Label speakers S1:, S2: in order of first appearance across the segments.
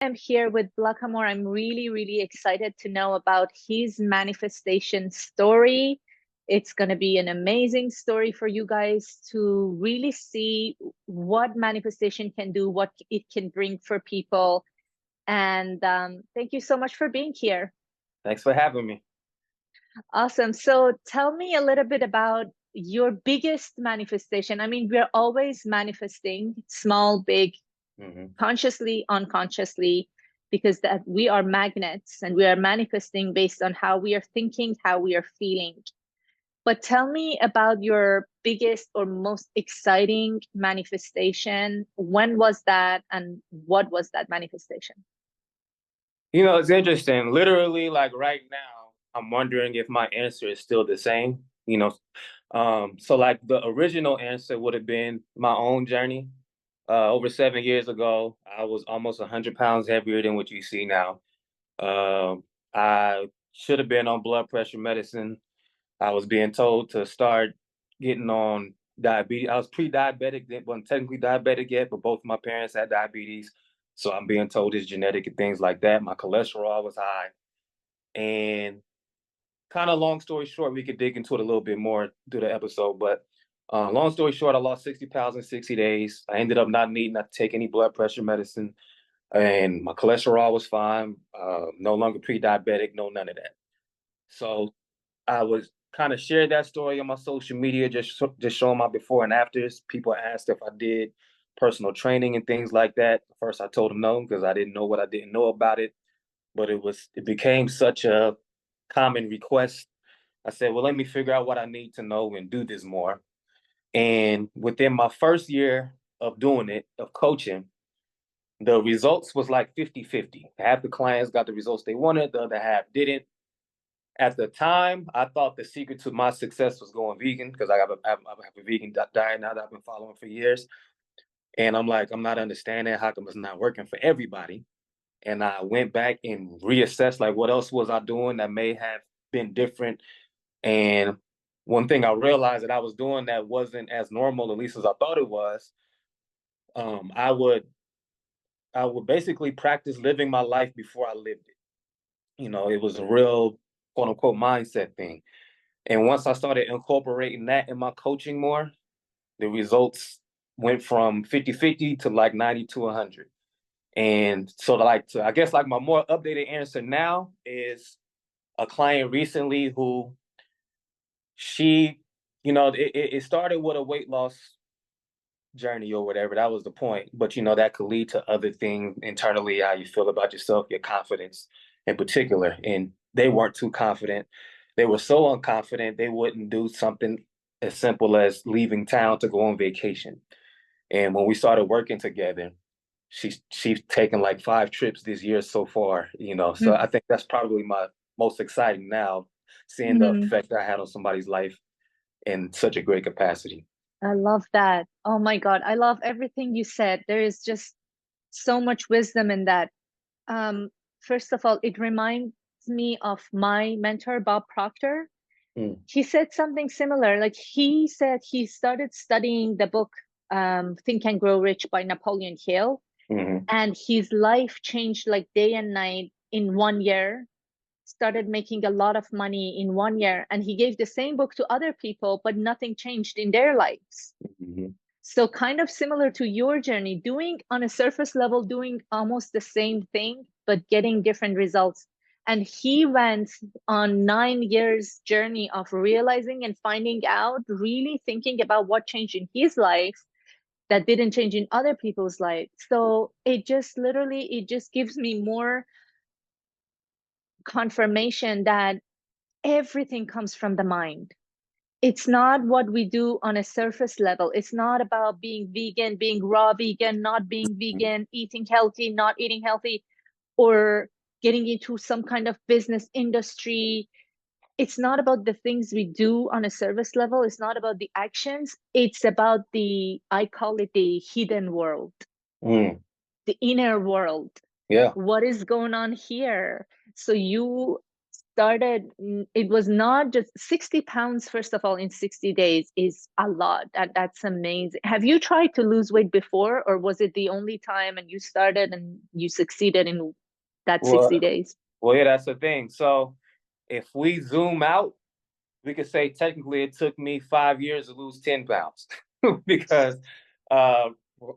S1: I'm here with Blackamore. I'm really, really excited to know about his manifestation story. It's going to be an amazing story for you guys to really see what manifestation can do, what it can bring for people. And thank you so much for being here.
S2: Thanks for having me.
S1: Awesome. So tell me a little bit about your biggest manifestation. I mean, we're always manifesting small, big,
S2: hmm
S1: consciously, unconsciously, because that we are magnets and we are manifesting based on how we are thinking, how we are feeling. But tell me about your biggest or most exciting manifestation. When was that and what was that manifestation?
S2: It's interesting. Literally, like right now, I'm wondering if my answer is still the same. So like the original answer would have been my own journey. Over 7 years ago, I was almost 100 pounds heavier than what you see now. I should have been on blood pressure medicine. I was being told to start getting on diabetes. I was pre-diabetic, wasn't technically diabetic yet, but both of my parents had diabetes. So I'm being told it's genetic and things like that. My cholesterol was high. And kind of long story short, we could dig into it a little bit more through the episode. But long story short, I lost 60 pounds in 60 days. I ended up not needing to take any blood pressure medicine. And my cholesterol was fine. No longer pre-diabetic, no none of that. So I was kind of shared that story on my social media, just showing my before and afters. People asked if I did personal training and things like that. First, I told them no because I didn't know what I didn't know about it. But it became such a common request. I said, well, let me figure out what I need to know and do this more. And within my first year of doing it, of coaching, the results was like 50-50. Half the clients got the results they wanted, the other half didn't. At the time, I thought the secret to my success was going vegan because I have a vegan diet now that I've been following for years. And I'm like, I'm not understanding how come it's not working for everybody. And I went back and reassessed like what else was I doing that may have been different. And one thing I realized that I was doing that wasn't as normal, at least as I thought it was. Um, I would I would basically practice living my life before I lived it. It was a real quote unquote mindset thing. And once I started incorporating that in my coaching more, the results went from 50-50 to like 90 to 100. And so I guess like my more updated answer now is a client recently who she, it started with a weight loss journey or whatever. That was the point. But that could lead to other things internally, how you feel about yourself, your confidence in particular. And they weren't too confident. They were so unconfident they wouldn't do something as simple as leaving town to go on vacation. And when we started working together, she's taken like 5 trips this year so far. So I think that's probably my most exciting now, seeing the
S1: Mm-hmm.
S2: effect I had on somebody's life in such a great capacity.
S1: I love that. Oh my God. I love everything you said. There is just so much wisdom in that. Um, First of all, it reminds me of my mentor, Bob Proctor.
S2: Mm.
S1: He said something similar. Like he said he started studying the book Think and Grow Rich by Napoleon Hill,
S2: hmm
S1: and his life changed like day and night in 1 year, started making a lot of money in 1 year. And he gave the same book to other people, but nothing changed in their lives.
S2: hmm
S1: So, kind of similar to your journey, doing on a surface level, doing almost the same thing, but getting different results. And he went on 9 years journey of realizing and finding out, really thinking about what changed in his life that didn't change in other people's life. So it just literally, it just gives me more confirmation that everything comes from the mind. It's not what we do on a surface level. It's not about being vegan, being raw vegan, not being vegan, eating healthy, not eating healthy, or getting into some kind of business industry. It's not about the things we do on a service level. It's not about the actions. It's about I call it the hidden world,
S2: Mm.
S1: the inner world.
S2: Yeah.
S1: What is going on here? So you started, it was not just 60 pounds, first of all, in 60 days is a lot. That's amazing. Have you tried to lose weight before, or was it the only time and you started and you succeeded in that 60
S2: Well,
S1: days?
S2: well, yeah, that's the thing. So if we zoom out, we could say technically it took me 5 years to lose 10 pounds because uh,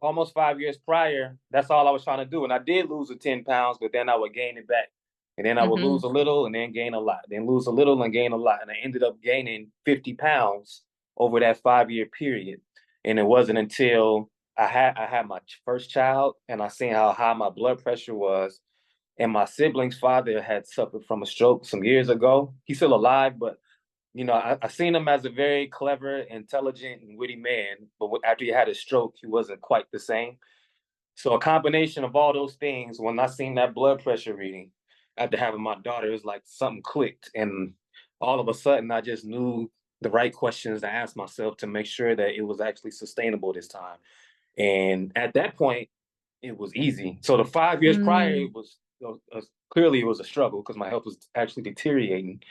S2: almost 5 years prior, that's all I was trying to do. And I did lose the 10 pounds, but then I would gain it back. And then I would
S1: Mm-hmm.
S2: lose a little and then gain a lot, then lose a little and gain a lot. And I ended up gaining 50 pounds over that 5 year period. And it wasn't until I had my first child and I seen how high my blood pressure was. And my sibling's father had suffered from a stroke some years ago. He's still alive, but I seen him as a very clever, intelligent, and witty man, but after he had a stroke, he wasn't quite the same. So a combination of all those things, when I seen that blood pressure reading after having my daughter, it was like something clicked. And all of a sudden, I just knew the right questions to ask myself to make sure that it was actually sustainable this time. And at that point, it was easy. So the 5 years prior,
S1: Mm.
S2: it was clearly it was a struggle because my health was actually deteriorating.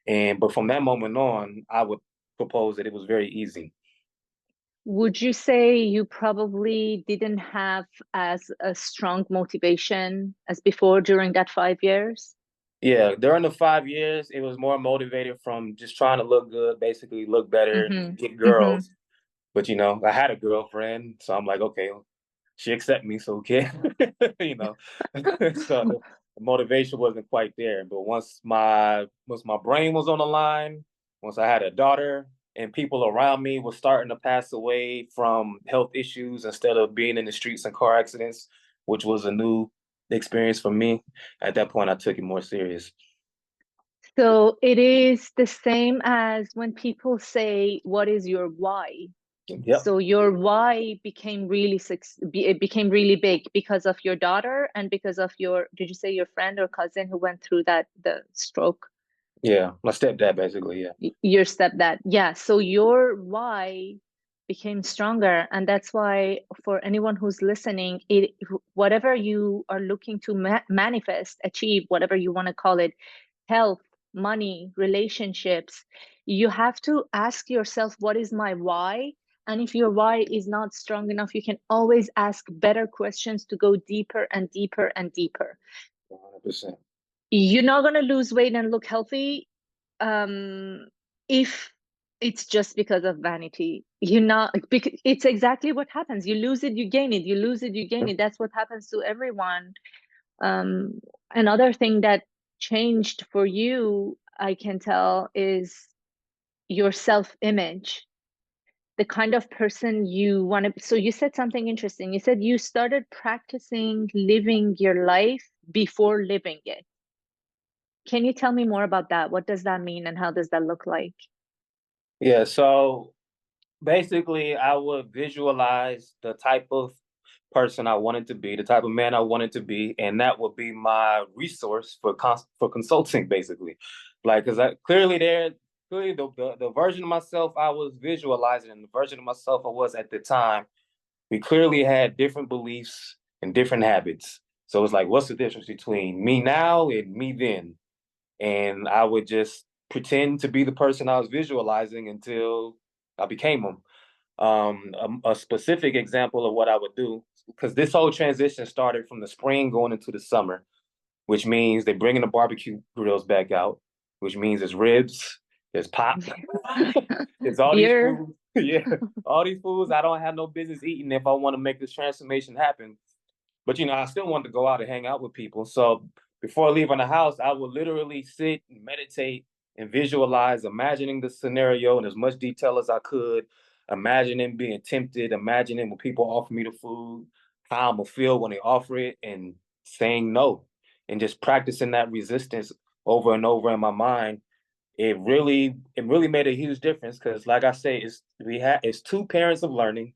S2: But from that moment on, I would propose that it was very easy.
S1: Would you say you probably didn't have as a strong motivation as before during that 5 years?
S2: Yeah, during the 5 years, it was more motivated from just trying to look good, basically look better
S1: Mm-hmm.
S2: and get
S1: Mm-hmm.
S2: girls. But I had a girlfriend, so I'm like, okay, she accept me, so okay, you know. So the motivation wasn't quite there. But once my brain was on the line, once I had a daughter and people around me were starting to pass away from health issues instead of being in the streets and car accidents, which was a new experience for me. At that point, I took it more serious.
S1: So it is the same as when people say, "What is your why?"
S2: Yep.
S1: So your why became really it became really big because of your daughter and because of your, did you say your friend or cousin who went through the stroke?
S2: Yeah. My stepdad, basically. Yeah.
S1: Your stepdad. Yeah. So your why became stronger. And that's why for anyone who's listening, whatever you are looking to manifest, achieve, whatever you want to call it, health, money, relationships, you have to ask yourself, what is my why? And if your why is not strong enough, you can always ask better questions to go deeper and deeper and deeper.
S2: 100%.
S1: You're not going to lose weight and look healthy um if it's just because of vanity. You're not, because it's exactly what happens. You lose it, you gain it, you lose it, you gain it. That's what happens to everyone. um Another thing that changed for you, I can tell, is your self-image, the kind of person you want to. So you said something interesting. You said you started practicing living your life before living it. Can you tell me more about that? What does that mean and how does that look like?
S2: Yeah. So basically, I would visualize the type of person I wanted to be, the type of man I wanted to be, and that would be my resource for consulting, basically. Like, because I clearly the version of myself I was visualizing and the version of myself I was at the time, we clearly had different beliefs and different habits. So it's like, what's the difference between me now and me then? And I would just pretend to be the person I was visualizing until I became them. A specific example of what I would do, because this whole transition started from the spring going into the summer, which means they're bringing the barbecue grills back out, which means there's ribs, there's pop, there's all these
S1: Beer.
S2: foods. Yeah, all these foods I don't have no business eating if I want to make this transformation happen. But I still wanted to go out and hang out with people. So before leaving the house, I would literally sit and meditate and visualize, imagining the scenario in as much detail as I could, imagining being tempted, imagining when people offer me the food, how I'm gonna feel when they offer it, and saying no, and just practicing that resistance over and over in my mind. It really made a huge difference because, like I say, it's two parents of learning.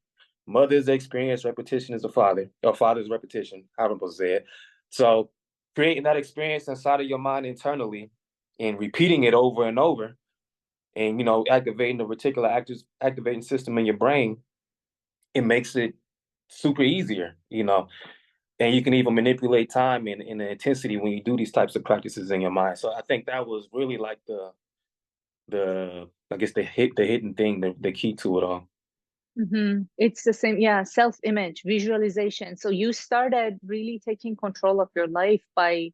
S2: Mother's experience, repetition is a father, or father's repetition, however I'm supposed to say it. So creating that experience inside of your mind internally and repeating it over and over and activating the reticular activating system in your brain, it makes it super easier. and you can even manipulate time and the intensity when you do these types of practices in your mind. So I think that was really like the I guess the hidden thing, the key to it all.
S1: It's the same, yeah, self-image, visualization. So you started really taking control of your life by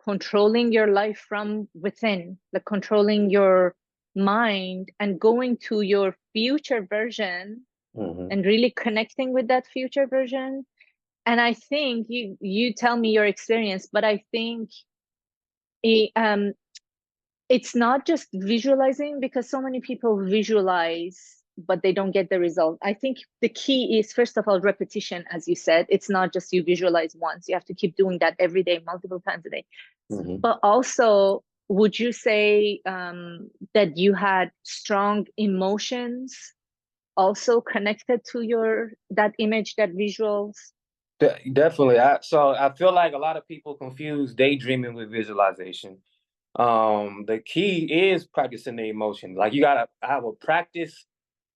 S1: controlling your life from within, like controlling your mind and going to your future version
S2: Hmm.
S1: and really connecting with that future version. And I think you tell me your experience, but I think it, it's not just visualizing, because so many people visualize but they don't get the result. I think the key is, first of all, repetition. As you said, it's not just you visualize once, you have to keep doing that every day, multiple times a day.
S2: Hmm.
S1: But also, would you say that you had strong emotions also connected to your that image, that visuals?
S2: Definitely. So I feel like a lot of people confuse daydreaming with visualization. The key is practicing the emotion. Like I will practice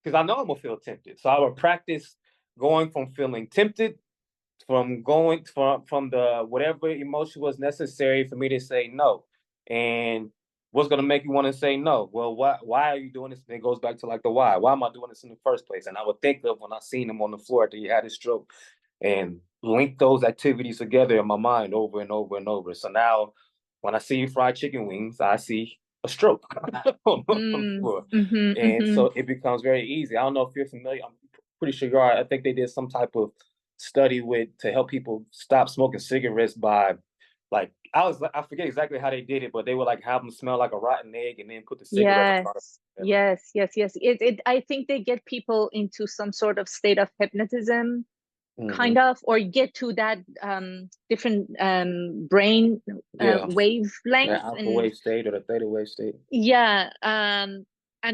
S2: because I know I'm gonna feel tempted. So I will practice going from feeling tempted, from going from the whatever emotion was necessary for me to say no. And what's gonna make you want to say no? Well, why are you doing this? And it goes back to like the why. Why am I doing this in the first place? And I would think of when I seen him on the floor after he had his stroke and link those activities together in my mind over and over and over. So now when I see fried chicken wings, I see a stroke on the
S1: Mm,
S2: floor.
S1: mm-hmm,
S2: And
S1: mm-hmm.
S2: so it becomes very easy. I don't know if you're familiar. I'm pretty sure you are. I think they did some type of study with to help people stop smoking cigarettes by like I forget exactly how they did it, but they would like have them smell like a rotten egg and then put the cigarette in front of
S1: Yes,
S2: them. And,
S1: yes. I think they get people into some sort of state of hypnotism,
S2: mm-hmm.
S1: kind of, or get to that different brain
S2: Yeah, the
S1: wavelength.
S2: alpha
S1: And
S2: wave state or the theta wave state.
S1: yeah, and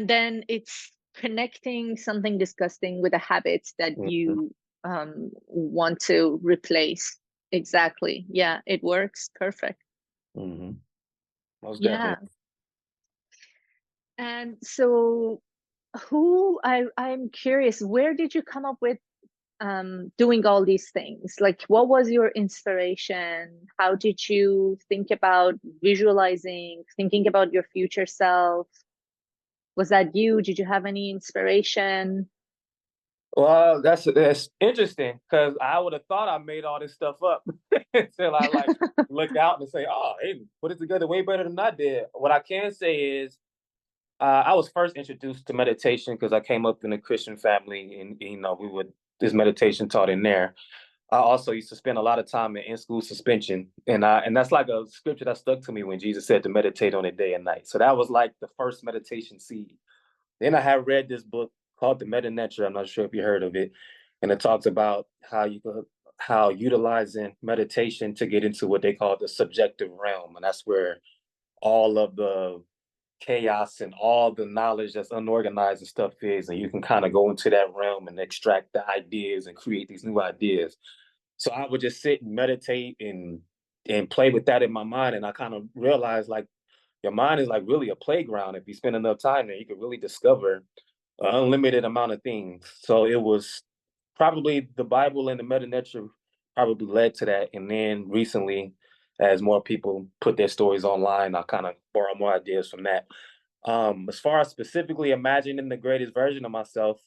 S1: then it's connecting something disgusting with a habit that
S2: Mm-hmm.
S1: you want to replace. Exactly. Yeah, it works perfect.
S2: Mm-hmm. Most
S1: Yeah.
S2: definitely.
S1: And so I'm curious, where did you come up with doing all these things? Like, what was your inspiration? How did you think about visualizing, thinking about your future self? Was that you? Did you have any inspiration?
S2: Well, that's interesting because I would have thought I made all this stuff up until I like look out and say, "Oh, hey, put it together way better than I did." What I can say is, I was first introduced to meditation because I came up in a Christian family, and we would this meditation taught in there. I also used to spend a lot of time in school suspension, and that's like a scripture that stuck to me when Jesus said to meditate on it day and night. So that was like the first meditation seed. Then I had read this book called The Meta Nature. I'm not sure if you heard of it, and it talks about how utilizing meditation to get into what they call the subjective realm, and that's where all of the chaos and all the knowledge that's unorganized and stuff is, and you can kind of go into that realm and extract the ideas and create these new ideas. So I would just sit and meditate and play with that in my mind, and I kind of realized like your mind is like really a playground. If you spend enough time there, you can really discover an unlimited amount of things. So it was probably the Bible and the meta nature probably led to that. And then recently, as more people put their stories online, I kind of borrow more ideas from that. As far as specifically imagining the greatest version of myself,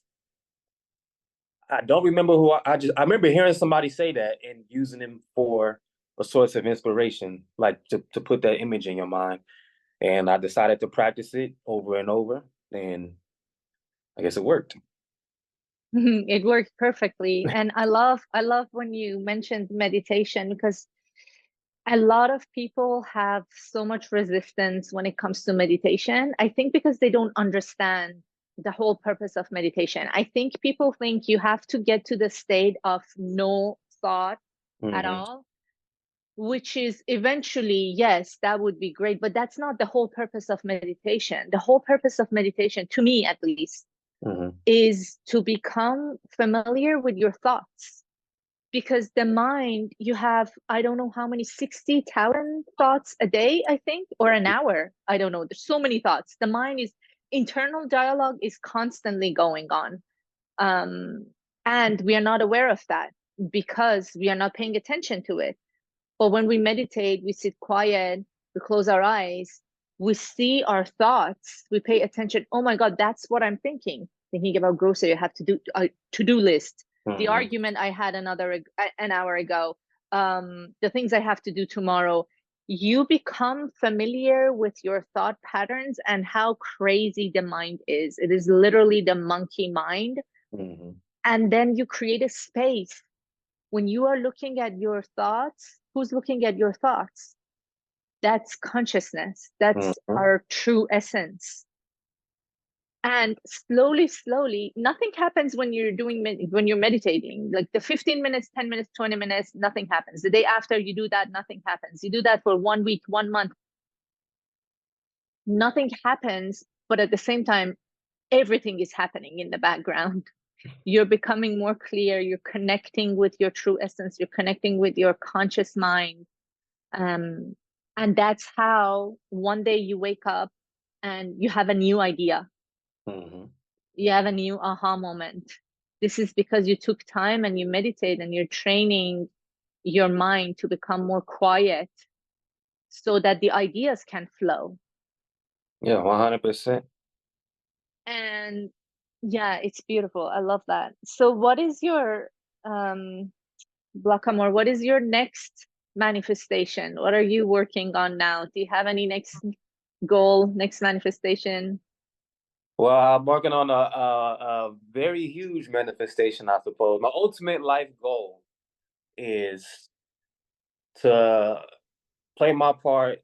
S2: I don't remember who I remember hearing somebody say that and using him for a source of inspiration, like to put that image in your mind. And I decided to practice it over and over, and I guess it worked.
S1: It worked perfectly. And I love when you mentioned meditation, because a lot of people have so much resistance when it comes to meditation. I think because they don't understand the whole purpose of meditation. I think people think you have to get to the state of no thought at
S2: Mm-hmm.
S1: all, which is eventually, yes, that would be great, but that's not the whole purpose of meditation. The whole purpose of meditation, to me at least,
S2: Mm-hmm.
S1: is to become familiar with your thoughts. Because the mind, you have, I don't know how many, 60,000 thoughts a day, I think, or an hour. I don't know. There's so many thoughts. The mind is, internal dialogue is constantly going on. Um, and we are not aware of that. because we are not paying attention to it. But when we meditate, we sit quiet, we close our eyes, we see our thoughts, we pay attention. Oh my God, that's what I'm thinking. Thinking about grocery, I have to do a to-do list. The argument I had an hour ago, the things I have to do tomorrow. You become familiar with your thought patterns and how crazy the mind is. It is literally the monkey mind. And then you create a space. When you are looking at your thoughts, who's looking at your thoughts? That's consciousness. That's our true essence. And slowly, nothing happens when you're when you're meditating. Like the 15 minutes, 10 minutes, 20 minutes, nothing happens. The day after you do that, nothing happens. You do that for 1 week, 1 month, nothing happens. But at the same time, everything is happening in the background. You're becoming more clear. You're connecting with your true essence. You're connecting with your conscious mind. And that's how one day you wake up and you have a new idea. You have a new aha moment. This is because you took time and you meditate and you're training your mind to become more quiet so that the ideas can flow.
S2: Yeah, 100%.
S1: And yeah, it's beautiful. I love that. So what is your Blackamoor, what is your next manifestation? What are you working on now? Do you have any next goal, next manifestation?
S2: Well, I'm working on a very huge manifestation, I suppose. My ultimate life goal is to play my part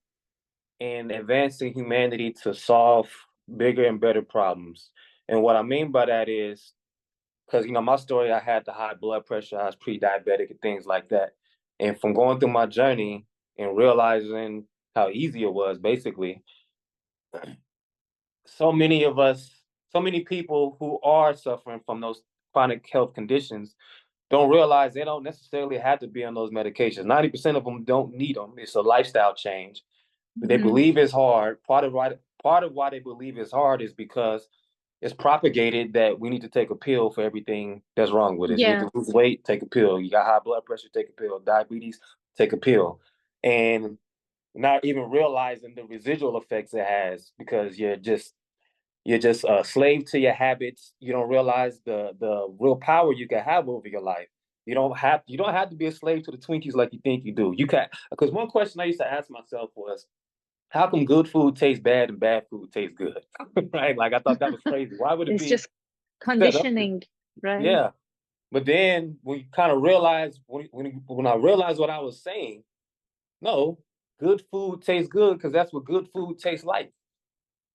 S2: in advancing humanity to solve bigger and better problems. And what I mean by that is, because, my story, I had the high blood pressure, I was pre-diabetic and things like that. And from going through my journey and realizing how easy it was, basically, so many of us, so many people who are suffering from those chronic health conditions don't realize they don't necessarily have to be on those medications. 90% of them don't need them. It's a lifestyle change. They believe it's hard. Part of why they believe it's hard is because it's propagated that we need to take a pill for everything that's wrong with us. You need to lose weight, take a pill. You got high blood pressure, take a pill. Diabetes, take a pill. And not even realizing the residual effects it has, because you're just a slave to your habits. You don't realize the real power you can have over your life. You don't have to be a slave to the Twinkies like you think you do. You can, because one question I used to ask myself was, how come good food tastes bad and bad food tastes good? Right? Like, I thought that was crazy. Why would it
S1: It's
S2: be
S1: just
S2: set up?
S1: conditioning, right?
S2: Yeah. But then when you kind of realize, when I realized what I was saying, no, good food tastes good because that's what good food tastes like.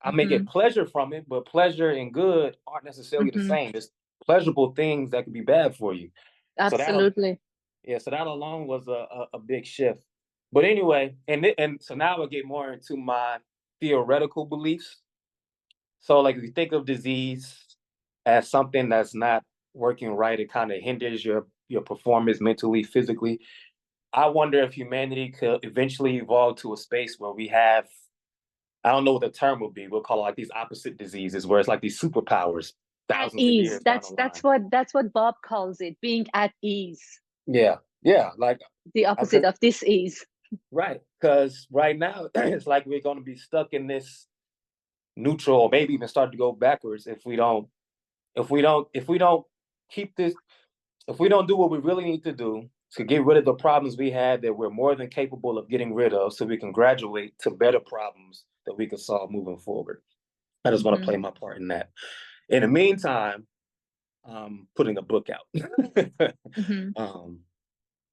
S2: I may get pleasure from it, but pleasure and good aren't necessarily the same. There's pleasurable things that could be bad for you. So
S1: Absolutely.
S2: so that alone was a big shift. But anyway, and so now I get more into my theoretical beliefs. So, like, if you think of disease as something that's not working right, it kind of hinders your performance mentally, physically. I wonder if humanity could eventually evolve to a space where we have, I don't know what the term would be. We'll call it like these opposite diseases, where it's like these superpowers
S1: At
S2: thousands of
S1: ease.
S2: years down the line.
S1: That's what Bob calls it, being at ease.
S2: Yeah, yeah, like
S1: The opposite of this ease.
S2: right. Because right now it's like we're going to be stuck in this neutral, or maybe even start to go backwards if we don't keep this, if we don't do what we really need to do to get rid of the problems we had that we're more than capable of getting rid of, so we can graduate to better problems that we can solve moving forward. I just want to play my part in that. In the meantime, I'm putting a book out.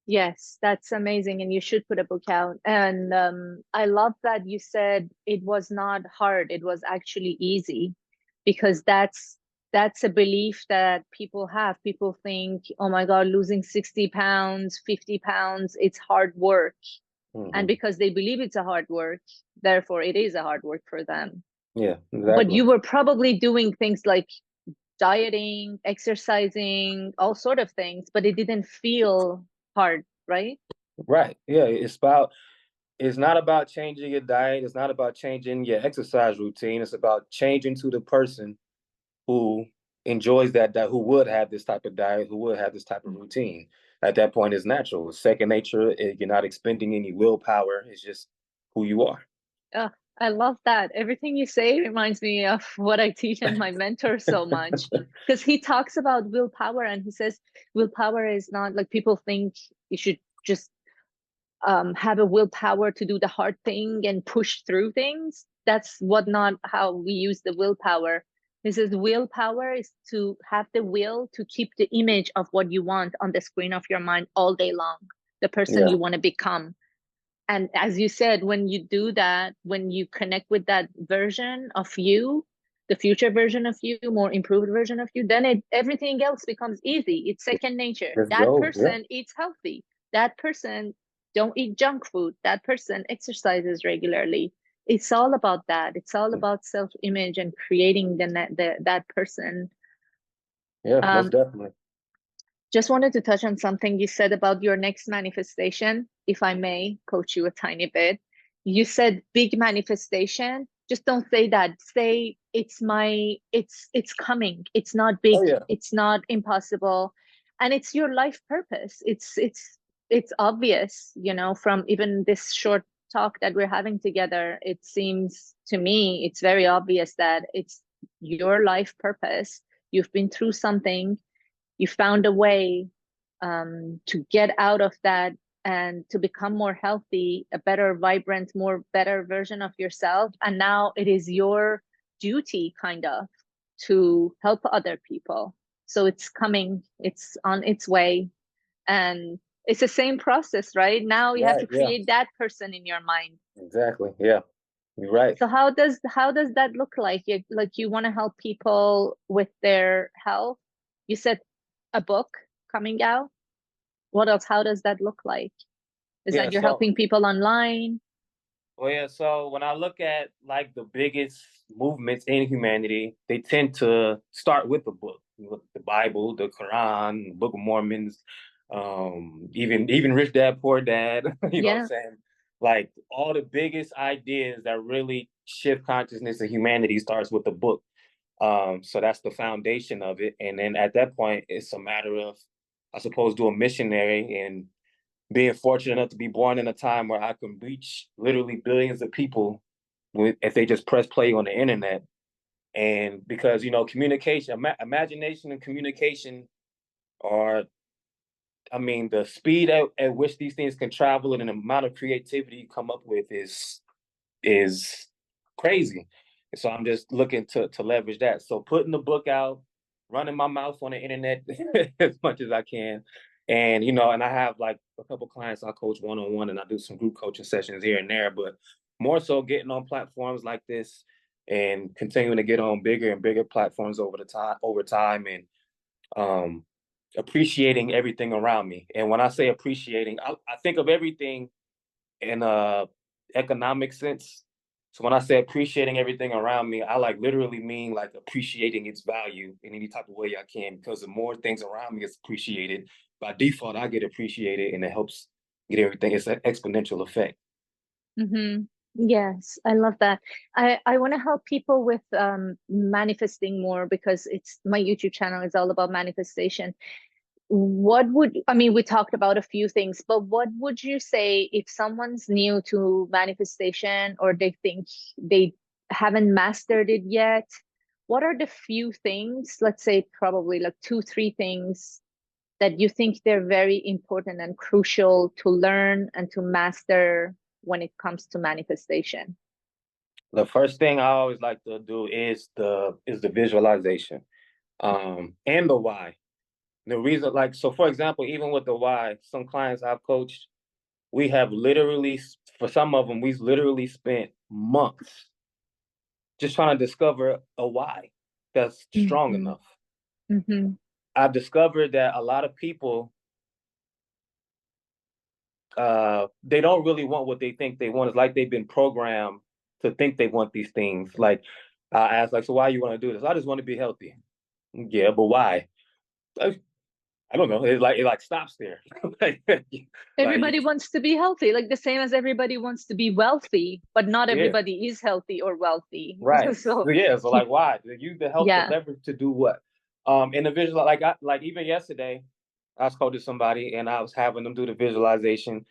S1: Yes, that's amazing. And you should put a book out. And I love that you said it was not hard, it was actually easy, because that's a belief that people have. People think, oh my God, losing 60 pounds, 50 pounds, it's hard work. And because they believe it's a hard work, therefore it is a hard work for them.
S2: Yeah,
S1: But
S2: exactly.
S1: you were probably doing things like dieting, exercising, all sort of things, but it didn't feel hard, right?
S2: Right. Yeah, it's not about changing your diet, it's not about changing your exercise routine, it's about changing to the person who enjoys that who would have this type of diet, who would have this type of routine. at that point is natural. It's second nature. You're not expending any willpower. It's just who you are.
S1: Oh, I love that. Everything you say reminds me of what I teach and my mentor so much. Because he talks about willpower and he says willpower is not like people think you should just have a willpower to do the hard thing and push through things. That's what not how we use the willpower. This is willpower is to have the will to keep the image of what you want on the screen of your mind all day long, the person
S2: Yeah.
S1: you want to become. And as you said, when you do that, when you connect with that version of you, the future version of you, more improved version of you, then everything else becomes easy. It's second nature.
S2: Let's
S1: That
S2: go. Yeah.
S1: person eats healthy. That person don't eat junk food. That person exercises regularly. It's all about that. It's all about self-image and creating that person.
S2: Yeah, most
S1: Um,
S2: definitely.
S1: just wanted to touch on something you said about your next manifestation, if I may coach you a tiny bit. You said big manifestation. Just don't say that. Say it's coming. It's not big.
S2: Oh yeah.
S1: It's not impossible. And it's your life purpose. It's obvious, from even this short talk that we're having together. It seems to me it's very obvious that it's your life purpose. You've been through something, you found a way to get out of that and to become more healthy, a better, vibrant, more better version of yourself. And now it is your duty, kind of, to help other people. So it's coming, it's on its way. And it's the same process, right? Now you have
S2: Right.
S1: to
S2: Yeah.
S1: create that person in your mind.
S2: Exactly. Yeah. You're right.
S1: So how does that look like? You want to help people with their health? You said a book coming out. What else? How does that look like? Is
S2: Yeah.
S1: that you're
S2: So
S1: helping people online?
S2: Well, yeah, so when I look at like the biggest movements in humanity, they tend to start with the book, with the Bible, the Quran, the Book of Mormons, even Rich Dad Poor Dad, you know what I'm
S1: Yeah.
S2: saying? Like all the biggest ideas that really shift consciousness of humanity starts with the book. So that's the foundation of it. And then at that point, it's a matter of, I suppose, do a missionary and being fortunate enough to be born in a time where I can reach literally billions of people if they just press play on the internet. And because, communication, imagination and communication are, I mean, the speed at which these things can travel and the amount of creativity you come up with is crazy. And so I'm just looking to leverage that. So putting the book out, running my mouth on the internet as much as I can. And and I have like a couple clients I coach one-on-one and I do some group coaching sessions here and there, but more so getting on platforms like this and continuing to get on bigger and bigger platforms over time and um appreciating everything around me. And when I say appreciating, I think of everything in a economic sense. So when I say appreciating everything around me, I like literally mean like appreciating its value in any type of way I can, because the more things around me is appreciated, by default I get appreciated and it helps get everything. It's an exponential effect.
S1: Mm-hmm. Yes, I love that. I want to help people with manifesting more because it's my YouTube channel is all about manifestation. We talked about a few things, but what would you say if someone's new to manifestation or they think they haven't mastered it yet? What are the few things, let's say probably like two, three things that you think they're very important and crucial to learn and to master when it comes to manifestation?
S2: The first thing I always like to do is the visualization, and the why. The reason, like, so for example, even with the why, some clients I've coached, we have literally, for some of them, we've literally spent months just trying to discover a why that's strong
S1: Mm-hmm.
S2: enough.
S1: Mm-hmm.
S2: I've discovered that a lot of people, they don't really want what they think they want. It's like they've been programmed to think they want these things. Like I ask, like, so why you want to do this? I just want to be healthy. Yeah, but why? I don't know. It like stops there. like,
S1: Everybody
S2: like
S1: wants to be healthy, like the same as everybody wants to be wealthy, but not
S2: yeah,
S1: everybody is healthy or wealthy.
S2: right.
S1: So,
S2: So yeah, so like why? Use the health, the
S1: yeah.
S2: leverage to do what? Individual, like even yesterday. I was coaching somebody and I was having them do the visualization.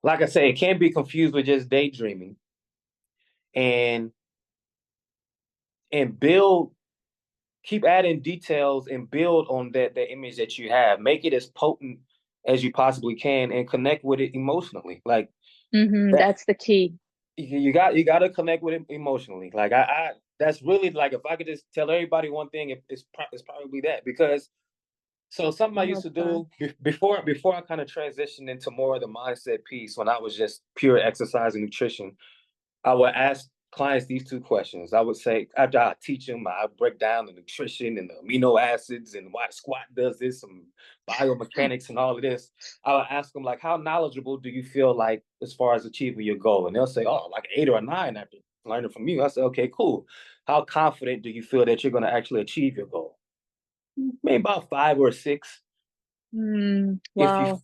S2: Like I say, it can be confused with just daydreaming. And build, keep adding details and build on that image that you have. Make it as potent as you possibly can and connect with it emotionally. Like that,
S1: That's the key.
S2: you got to connect with it emotionally. Like I that's really, like, if I could just tell everybody one thing, it's probably that. Because so something I used
S1: Love
S2: to
S1: that.
S2: do before I kind of transitioned into more of the mindset piece, when I was just pure exercise and nutrition, I would ask clients these two questions. I would say, after I teach them, I break down the nutrition and the amino acids and why the squat does this, some biomechanics and all of this. I would ask them, like, how knowledgeable do you feel like as far as achieving your goal? And they'll say, oh, like 8 or 9 after learning from you. I say, okay, cool. How confident do you feel that you're going to actually achieve your goal? Maybe about 5 or 6. If
S1: Wow.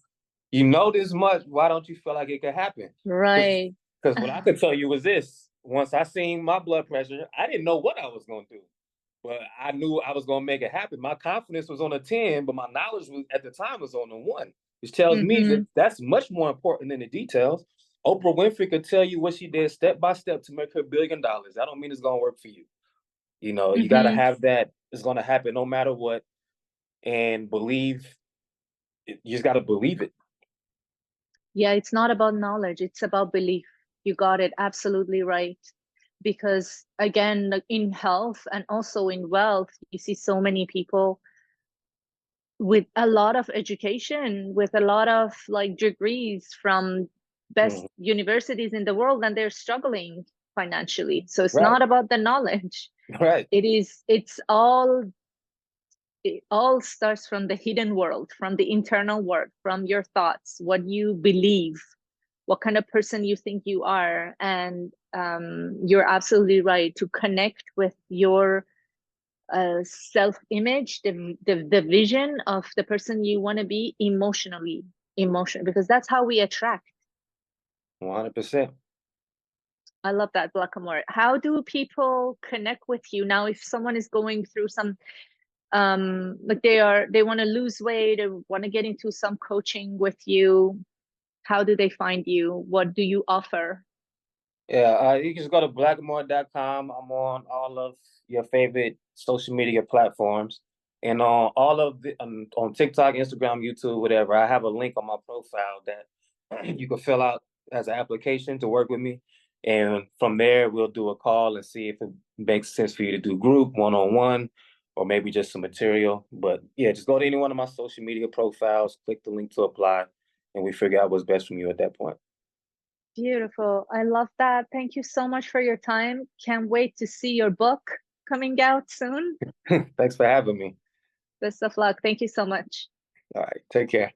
S2: you know this much, why don't you feel like it could happen?
S1: Right.
S2: Because what I could tell you was this: once I seen my blood pressure, I didn't know what I was going to do, but I knew I was going to make it happen. My confidence was on a 10, but my knowledge was, at the time, was on a 1, which tells me that that's much more important than the details. Oprah Winfrey could tell you what she did step by step to make her $1 billion. That don't mean it's going to work for you. You know, you got to have that. It's going to happen no matter what, and believe. You just got to believe it.
S1: Yeah, it's not about knowledge, it's about belief. You got it absolutely right. Because again, like in health and also in wealth, you see so many people with a lot of education, with a lot of like degrees from best universities in the world, and they're struggling financially. So it's
S2: Right.
S1: not about the knowledge.
S2: Right.
S1: It all starts from the hidden world, from the internal world, from your thoughts, what you believe, what kind of person you think you are. And you're absolutely right to connect with your self-image, the vision of the person you want to be emotionally, because that's how we attract.
S2: 100%.
S1: I love that, Blackamore. How do people connect with you now if someone is going through some like they want to lose weight or want to get into some coaching with you? How do they find you? What do you offer?
S2: Yeah, you can just go to blackamore.com. I'm on all of your favorite social media platforms, and on all of the on TikTok, Instagram, YouTube, whatever. I have a link on my profile that you can fill out as an application to work with me, and from there we'll do a call and see if it makes sense for you to do group, one-on-one, or maybe just some material. But yeah, just go to any one of my social media profiles, click the link to apply, and we figure out what's best from you at that point.
S1: Beautiful. I love that. Thank you so much for your time. Can't wait to see your book coming out soon.
S2: Thanks for having me.
S1: Best of luck. Thank you so much.
S2: All right, take care.